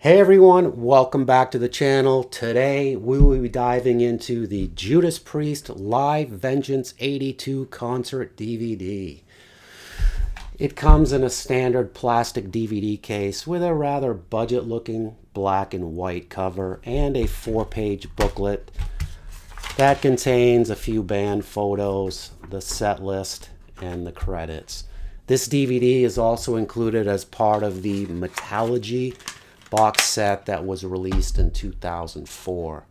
Hey everyone, welcome back to the channel. Today we will be diving into the Judas Priest Live Vengeance 82 concert DVD. It comes in a standard plastic DVD case with a rather budget looking black and white cover and a 4-page booklet that contains a few band photos, the set list, and the credits. This DVD is also included as part of the Metallurgy box set that was released in 2004.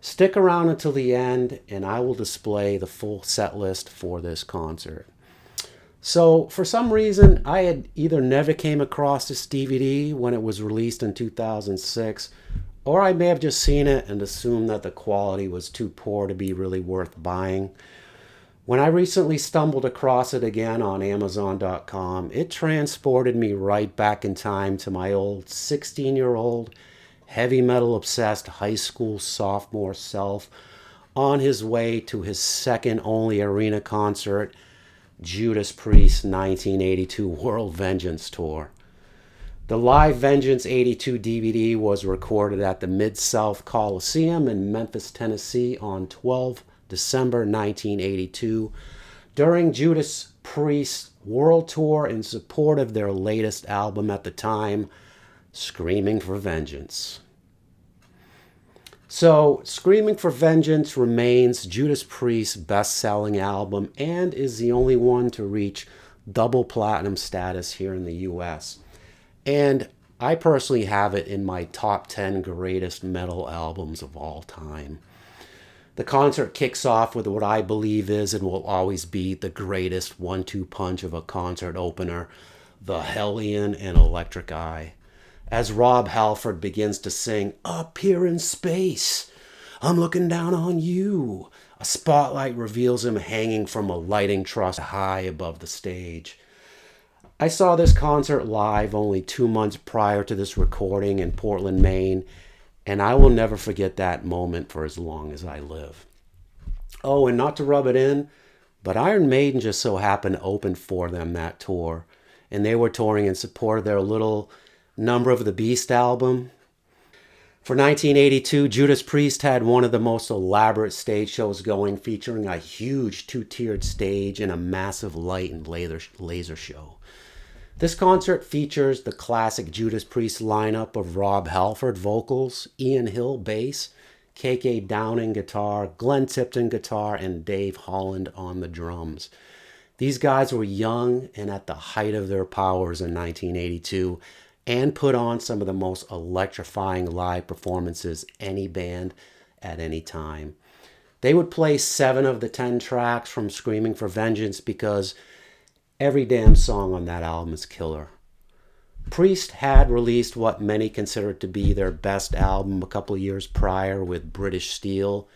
Stick around until the end and I will display the full set list for this concert. So for some reason I had either never came across this DVD when it was released in 2006, or I may have just seen it and assumed that the quality was too poor to be really worth buying. When I recently stumbled across it again on Amazon.com, it transported me right back in time to my old 16-year-old heavy metal obsessed high school sophomore self on his way to his second only arena concert, Judas Priest 1982 World Vengeance Tour. The Live Vengeance 82 DVD was recorded at the Mid-South Coliseum in Memphis, Tennessee on 12 December 1982 during Judas Priest's world tour in support of their latest album at the time, Screaming for Vengeance. So, Screaming for Vengeance remains Judas Priest's best-selling album and is the only one to reach double platinum status here in the US. And I personally have it in my top 10 greatest metal albums of all time. The concert kicks off with what I believe is and will always be the greatest 1-2 punch of a concert opener, the Hellion and Electric Eye. As Rob Halford begins to sing, "Up here in space, I'm looking down on you," a spotlight reveals him hanging from a lighting truss high above the stage. I saw this concert live only 2 months prior to this recording in Portland, Maine, and I will never forget that moment for as long as I live. Oh, and not to rub it in, but Iron Maiden just so happened to open for them that tour. And they were touring in support of their little Number of the Beast album. For 1982, Judas Priest had one of the most elaborate stage shows going, featuring a huge 2-tiered stage and a massive light and laser show. This concert features the classic Judas Priest lineup of Rob Halford vocals, Ian Hill bass, KK Downing guitar, Glenn Tipton guitar, and Dave Holland on the drums. These guys were young and at the height of their powers in 1982 and put on some of the most electrifying live performances any band at any time. They would play 7 of the 10 tracks from Screaming for Vengeance because every damn song on that album is killer. Priest had released what many considered to be their best album a couple of years prior with British Steel,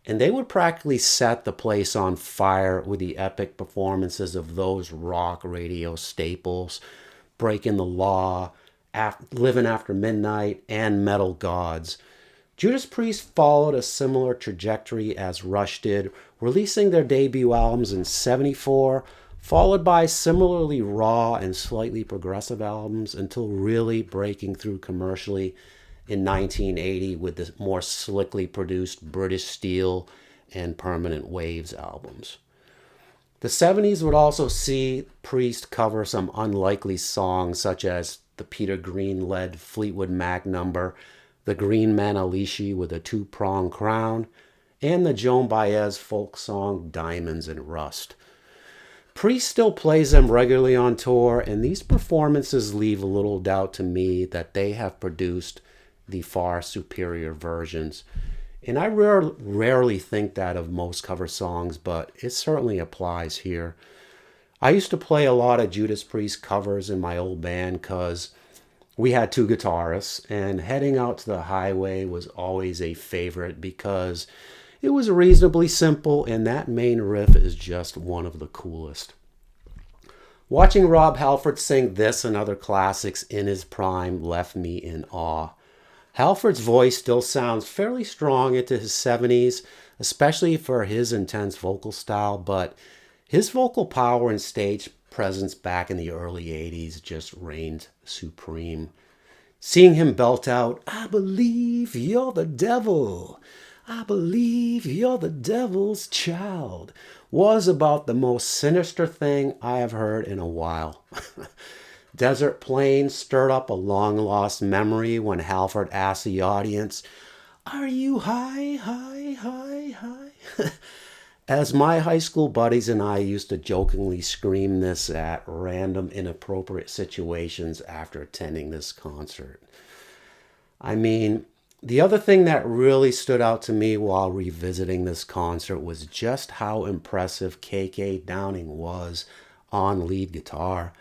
and they would practically set the place on fire with the epic performances of those rock radio staples, Breaking the Law, Living After Midnight, and Metal Gods. Judas Priest followed a similar trajectory as Rush did, releasing their debut albums in '74, followed by similarly raw and slightly progressive albums until really breaking through commercially in 1980 with the more slickly produced British Steel and Permanent Waves albums. The 70s would also see Priest cover some unlikely songs such as the Peter Green-led Fleetwood Mac number, the Green Manalishi with a 2-prong crown, and the Joan Baez folk song Diamonds and Rust. Priest still plays them regularly on tour, and these performances leave little doubt to me that they have produced the far superior versions. And I rarely think that of most cover songs, but it certainly applies here. I used to play a lot of Judas Priest covers in my old band because we had 2 guitarists, and heading out to the highway was always a favorite because it was reasonably simple, and that main riff is just one of the coolest. Watching Rob Halford sing this and other classics in his prime left me in awe. Halford's voice still sounds fairly strong into his 70s, especially for his intense vocal style, but his vocal power and stage presence back in the early 80s just reigned supreme. Seeing him belt out, "I believe you're the devil. I believe you're the devil's child," was about the most sinister thing I have heard in a while. Desert Plains stirred up a long-lost memory when Halford asked the audience, "Are you high, high, high, high?" As my high school buddies and I used to jokingly scream this at random inappropriate situations after attending this concert. I mean, the other thing that really stood out to me while revisiting this concert was just how impressive KK Downing was on lead guitar.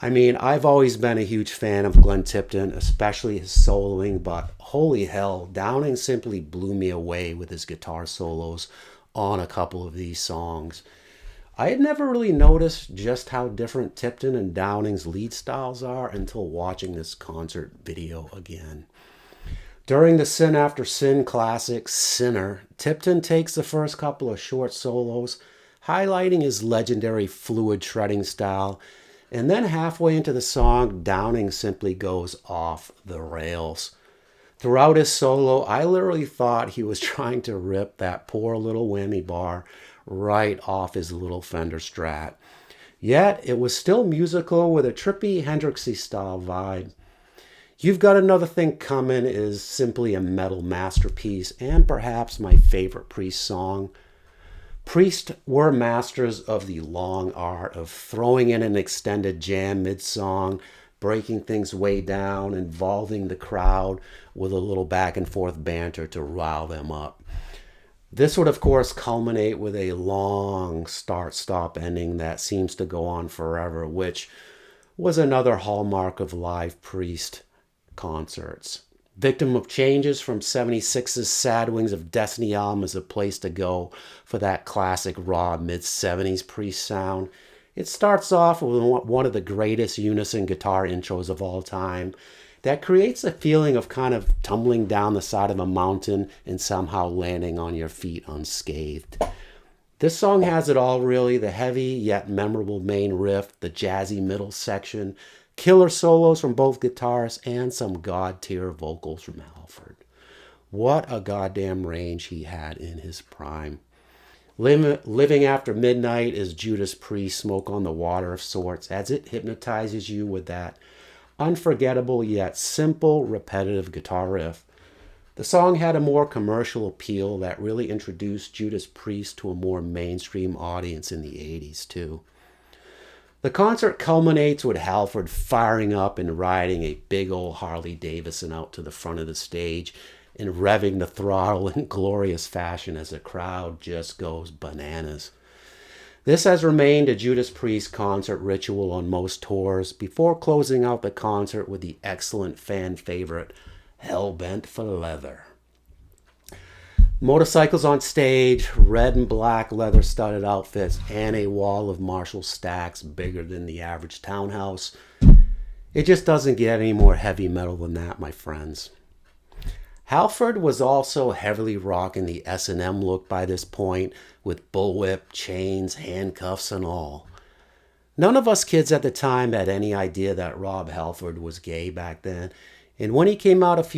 I mean, I've always been a huge fan of Glenn Tipton, especially his soloing, but holy hell, Downing simply blew me away with his guitar solos on a couple of these songs. I had never really noticed just how different Tipton and Downing's lead styles are until watching this concert video again. During the Sin After Sin classic, Sinner, Tipton takes the first couple of short solos, highlighting his legendary fluid shredding style, and then halfway into the song, Downing simply goes off the rails. Throughout his solo, I literally thought he was trying to rip that poor little whammy bar right off his little Fender Strat. Yet, it was still musical with a trippy Hendrixy style vibe. You've Got Another Thing Coming is simply a metal masterpiece and perhaps my favorite Priest song. Priest were masters of the long art of throwing in an extended jam mid-song, breaking things way down, involving the crowd with a little back and forth banter to rile them up. This would, of course, culminate with a long start-stop ending that seems to go on forever, which was another hallmark of live Priest concerts. Victim of Changes from 76's Sad Wings of Destiny album is a place to go for that classic raw mid-70s Priest sound. It starts off with one of the greatest unison guitar intros of all time that creates a feeling of kind of tumbling down the side of a mountain and somehow landing on your feet unscathed. This song has it all, really: the heavy yet memorable main riff, the jazzy middle section, killer solos from both guitarists, and some god-tier vocals from Halford. What a goddamn range he had in his prime. Living After Midnight is Judas Priest Smoke on the Water of sorts, as it hypnotizes you with that unforgettable yet simple, repetitive guitar riff. The song had a more commercial appeal that really introduced Judas Priest to a more mainstream audience in the 80s, too. The concert culminates with Halford firing up and riding a big old Harley Davidson out to the front of the stage and revving the throttle in glorious fashion as the crowd just goes bananas. This has remained a Judas Priest concert ritual on most tours before closing out the concert with the excellent fan favorite, Hellbent for Leather. Motorcycles on stage, red and black leather-studded outfits, and a wall of Marshall stacks bigger than the average townhouse. It just doesn't get any more heavy metal than that, my friends. Halford was also heavily rocking the S&M look by this point, with bullwhip, chains, handcuffs, and all. None of us kids at the time had any idea that Rob Halford was gay back then. And when he came out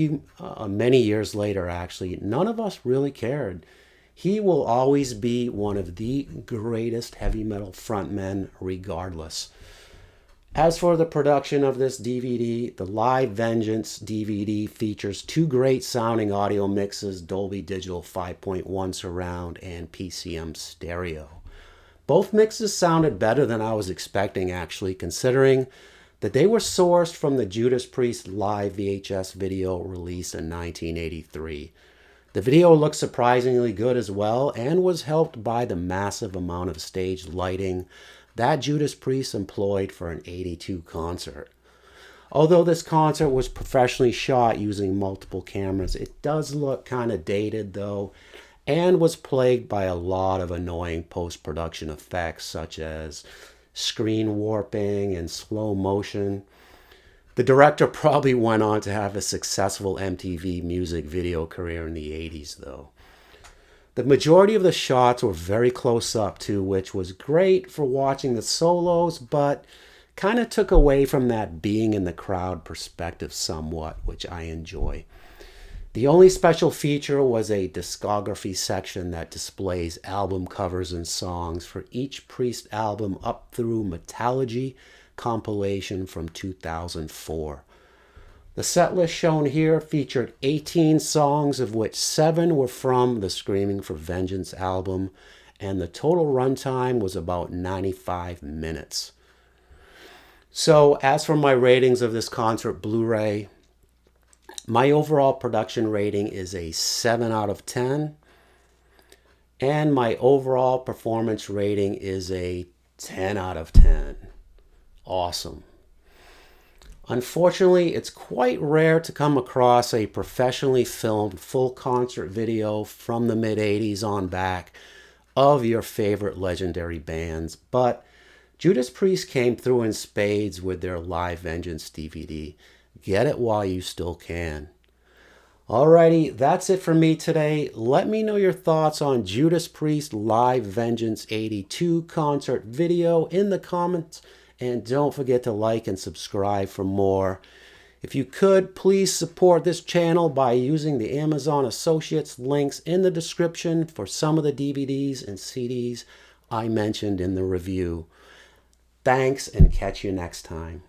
many years later, actually, none of us really cared. He will always be one of the greatest heavy metal frontmen regardless. As for the production of this DVD, the Live Vengeance DVD features two great sounding audio mixes, Dolby Digital 5.1 surround and PCM stereo. Both mixes sounded better than I was expecting, actually, considering that they were sourced from the Judas Priest Live VHS video released in 1983. The video looked surprisingly good as well and was helped by the massive amount of stage lighting that Judas Priest employed for an 82 concert. Although this concert was professionally shot using multiple cameras, it does look kind of dated though, and was plagued by a lot of annoying post-production effects such as screen warping and slow motion. The director probably went on to have a successful MTV music video career in the 80s though. The majority of the shots were very close up too, which was great for watching the solos, but kind of took away from that being in the crowd perspective somewhat, which I enjoy. The only special feature was a discography section that displays album covers and songs for each Priest album up through Metallurgy compilation from 2004. The set list shown here featured 18 songs, of which 7 were from the Screaming for Vengeance album, and the total runtime was about 95 minutes. So as for my ratings of this concert Blu-ray, my overall production rating is a 7 out of 10. And my overall performance rating is a 10 out of 10. Awesome. Unfortunately, it's quite rare to come across a professionally filmed full concert video from the mid-80s on back of your favorite legendary bands, but Judas Priest came through in spades with their Live Vengeance DVD. Get it while you still can. Alrighty, that's it for me today. Let me know your thoughts on Judas Priest Live Vengeance 82 concert video in the comments, and don't forget to like and subscribe for more. If you could, please support this channel by using the Amazon Associates links in the description for some of the DVDs and CDs I mentioned in the review. Thanks, and catch you next time.